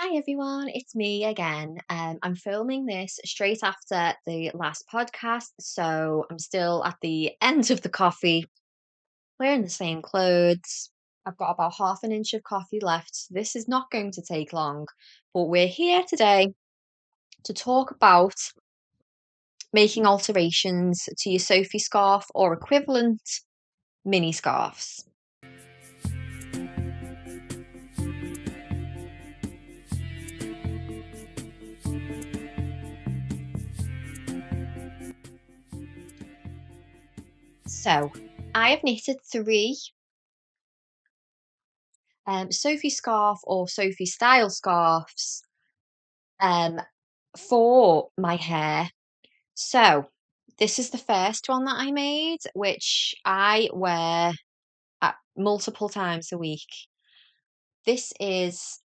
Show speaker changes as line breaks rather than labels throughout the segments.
Hi everyone, it's me again. I'm filming this straight after the last podcast, so I'm still at the end of the coffee, wearing the same clothes. I've got about half an inch of coffee left, so this is not going to take long. But we're here today to talk about making alterations to your Sophie scarf or equivalent mini scarves. So I have knitted three Sophie scarf or Sophie style scarves um, for my hair. So this is the first one that I made, which I wear at multiple times a week. This is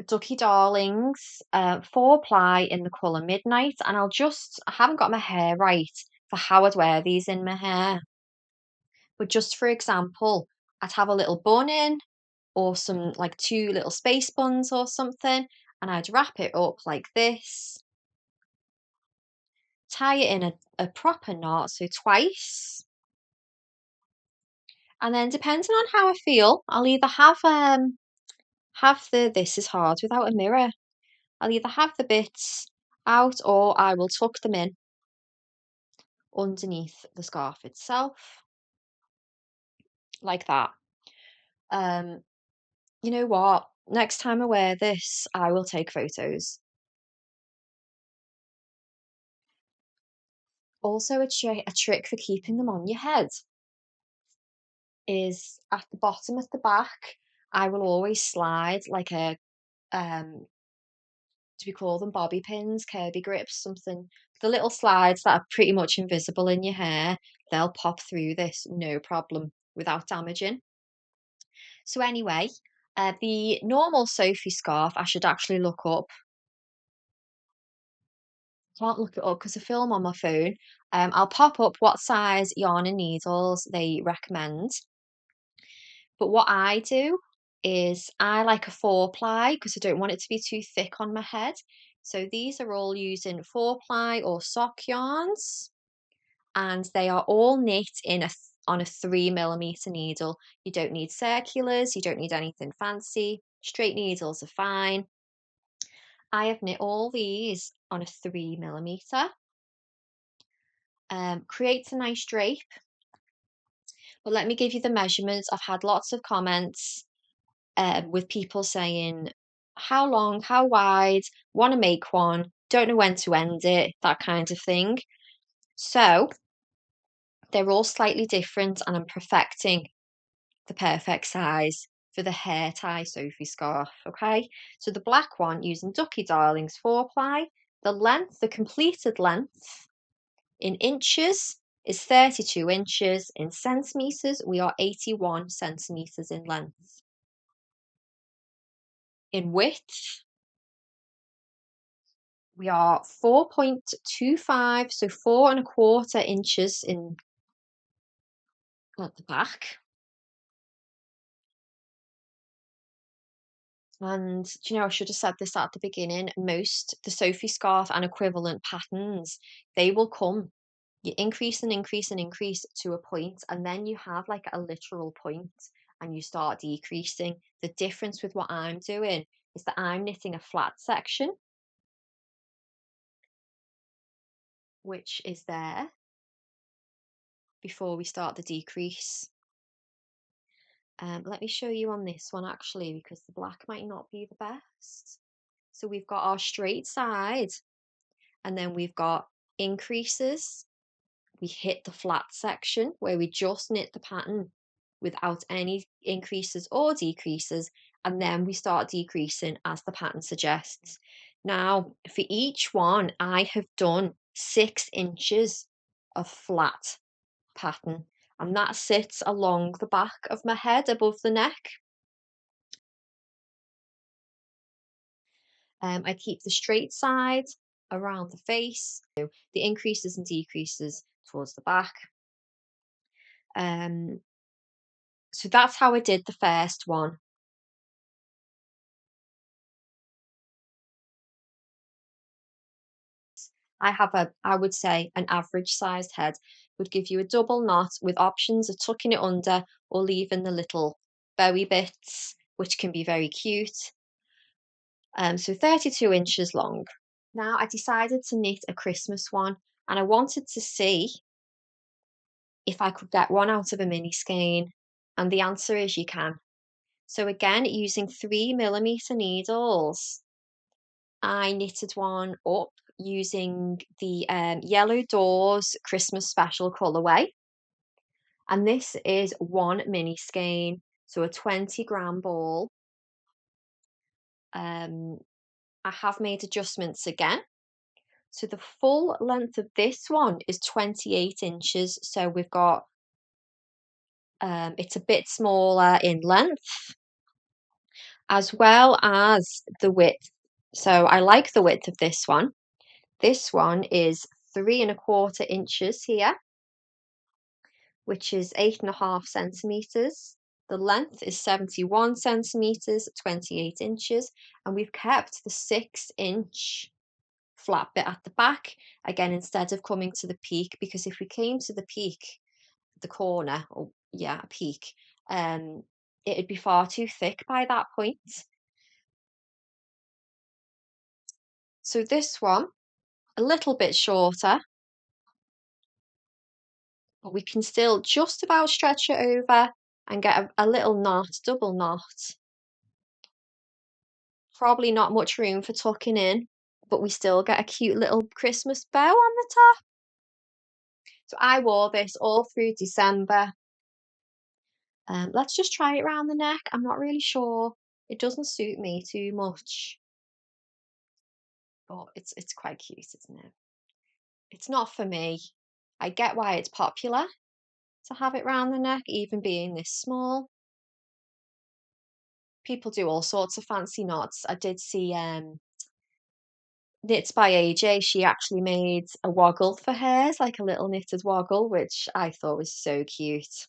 Ducky Darlings 4-ply in the colour Midnight, and I haven't got my hair right for how I'd wear these in my hair. But just for example, I'd have a little bun in, or some like two little space buns or something, and I'd wrap it up like this, tie it in a proper knot, so twice. And then depending on how I feel, I'll either have this is hard without a mirror. I'll either have the bits out or I will tuck them in underneath the scarf itself, like that. Um, you know what? Next time I wear this, I will take photos. Also, a trick for keeping them on your head is at the bottom at the back, I will always slide like do we call them bobby pins, Kirby grips, something. The little slides that are pretty much invisible in your hair, they'll pop through this no problem without damaging. So anyway, the normal Sophie scarf, I should actually look up. Can't look it up because I film on my phone. I'll pop up what size yarn and needles they recommend. But what I do is I like a 4-ply because I don't want it to be too thick on my head. So these are all using 4-ply or sock yarns, and they are all knit on a 3mm needle. You don't need circulars, you don't need anything fancy. Straight needles are fine. I have knit all these on a 3mm. Creates a nice drape. But let me give you the measurements. I've had lots of comments with people saying, how long, how wide, want to make one, don't know when to end it, that kind of thing. So they're all slightly different, and I'm perfecting the perfect size for the hair tie Sophie scarf. Okay, so the black one using Ducky Darlings 4-ply, the completed length in inches is 32 inches. In centimeters, we are 81 centimeters in length. In width, we are 4.25, so 4.25 inches at the back. And do you know, I should have said this at the beginning. The Sophie scarf and equivalent patterns, they will come. You increase and increase and increase to a point, and then you have like a literal point, and you start decreasing. The difference with what I'm doing is that I'm knitting a flat section, which is there before we start the decrease. Let me show you on this one actually, because the black might not be the best. So we've got our straight side, and then we've got increases. We hit the flat section where we just knit the pattern without any increases or decreases, and then we start decreasing as the pattern suggests. Now, for each one, I have done 6 inches of flat pattern, and that sits along the back of my head above the neck. I keep the straight side around the face, so the increases and decreases towards the back. So that's how I did the first one. I would say an average sized head would give you a double knot with options of tucking it under or leaving the little bowy bits, which can be very cute. So 32 inches long. Now I decided to knit a Christmas one, and I wanted to see if I could get one out of a mini skein, and the answer is you can. So again, using 3mm needles, I knitted one up using the Yellow Doors Christmas Special colourway. And this is one mini skein, so a 20-gram ball. I have made adjustments again. So the full length of this one is 28 inches. So we've got, it's a bit smaller in length, as well as the width. So I like the width of this one. This one is 3¼ inches here, which is 8½ centimeters. The length is 71 centimeters, 28 inches, and we've kept the 6-inch flat bit at the back again instead of coming to the peak, because if we came to the peak, the corner, or yeah, a peak, it'd be far too thick by that point. So this one, a little bit shorter, but we can still just about stretch it over and get a little knot, double knot. Probably not much room for tucking in, but we still get a cute little Christmas bow on the top. So I wore this all through December. Let's just try it around the neck. I'm not really sure. It doesn't suit me too much, but it's quite cute, isn't it? It's not for me. I get why it's popular to have it round the neck, even being this small. People do all sorts of fancy knots. I did see Knits by AJ, she actually made a woggle for hers, like a little knitted woggle, which I thought was so cute.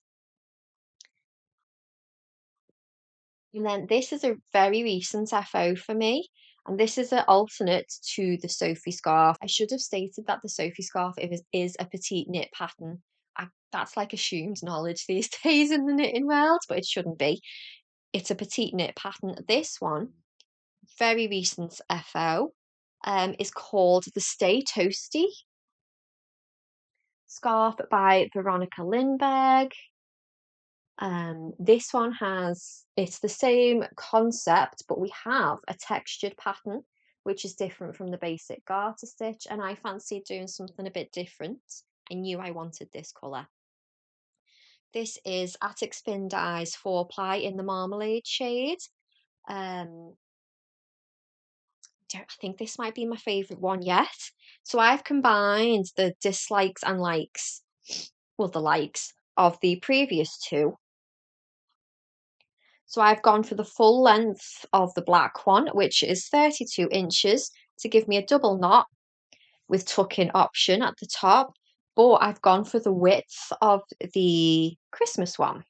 And then this is a very recent FO for me, and this is an alternate to the Sophie Scarf. I should have stated that the Sophie Scarf is a petite knit pattern. That's like assumed knowledge these days in the knitting world, but it shouldn't be. It's a petite knit pattern. This one, very recent FO, is called the Stay Toasty Scarf by Veronica Lindberg. This one it's the same concept, but we have a textured pattern, which is different from the basic garter stitch, and I fancied doing something a bit different. I knew I wanted this colour. This is Attic Spin Dyes 4-ply in the Marmalade shade. I think this might be my favourite one yet. So I've combined the dislikes and likes, well, the likes of the previous two. So I've gone for the full length of the black one, which is 32 inches, to give me a double knot with tuck-in option at the top. But I've gone for the width of the Christmas one.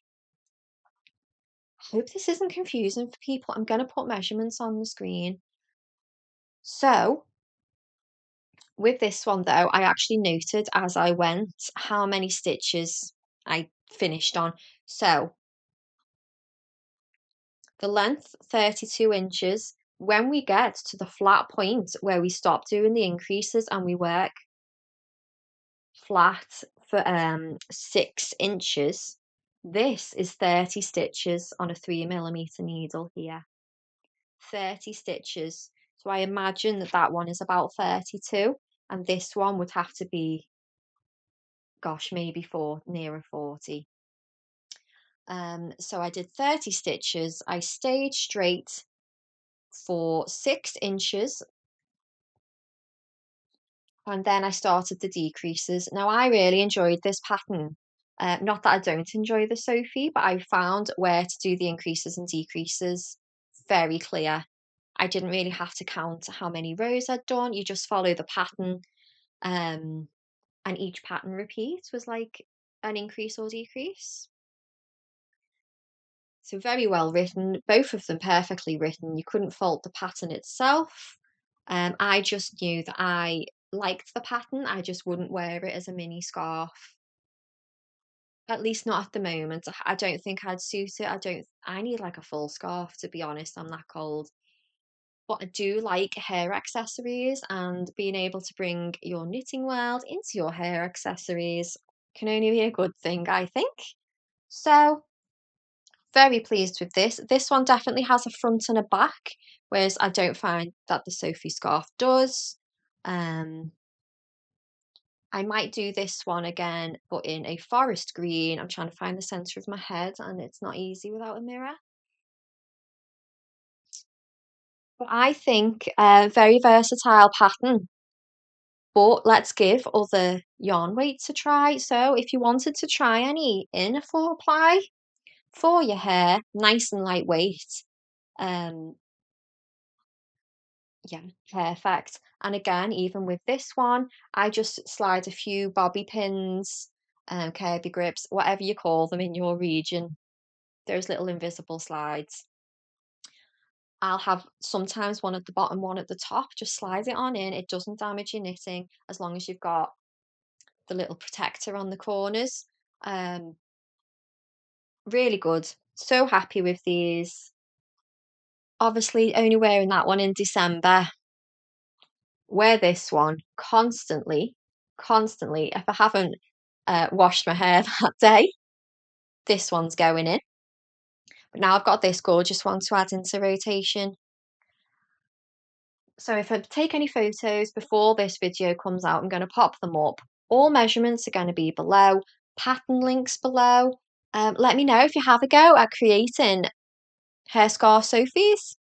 I hope this isn't confusing for people. I'm going to put measurements on the screen. So with this one though, I actually noted as I went how many stitches I finished on. So the length 32 inches. When we get to the flat point where we stop doing the increases and we work flat for 6 inches, this is 30 stitches on a 3mm needle here. 30 stitches. So I imagine that one is about 32, and this one would have to be, gosh, maybe nearer 40. So I did 30 stitches. I stayed straight for 6 inches, and then I started the decreases. Now I really enjoyed this pattern. Not that I don't enjoy the Sophie, but I found where to do the increases and decreases very clear. I didn't really have to count how many rows I'd done. You just follow the pattern, and each pattern repeat was like an increase or decrease. So very well written, both of them perfectly written. You couldn't fault the pattern itself. I just knew that I liked the pattern, I just wouldn't wear it as a mini scarf. At least not at the moment. I don't think I'd suit it. I need like a full scarf, to be honest. I'm that cold. But I do like hair accessories, and being able to bring your knitting world into your hair accessories can only be a good thing, I think. So, very pleased with this. This one definitely has a front and a back, whereas I don't find that the Sophie scarf does. Um, I might do this one again, but in a forest green. I'm trying to find the center of my head, and it's not easy without a mirror. But I think a very versatile pattern. But let's give other yarn weights a try. So if you wanted to try any in a 4-ply for your hair, nice and lightweight, um, yeah, perfect. And again, even with this one, I just slide a few bobby pins, curvy grips, whatever you call them in your region. Those little invisible slides. I'll have sometimes one at the bottom, one at the top. Just slide it on in. It doesn't damage your knitting as long as you've got the little protector on the corners. Um, really good. So happy with these. Obviously, only wearing that one in December. Wear this one constantly, constantly. If I haven't washed my hair that day, this one's going in. But now I've got this gorgeous one to add into rotation. So if I take any photos before this video comes out, I'm going to pop them up. All measurements are going to be below, pattern links below. Let me know if you have a go at creating hair scarf Sophies.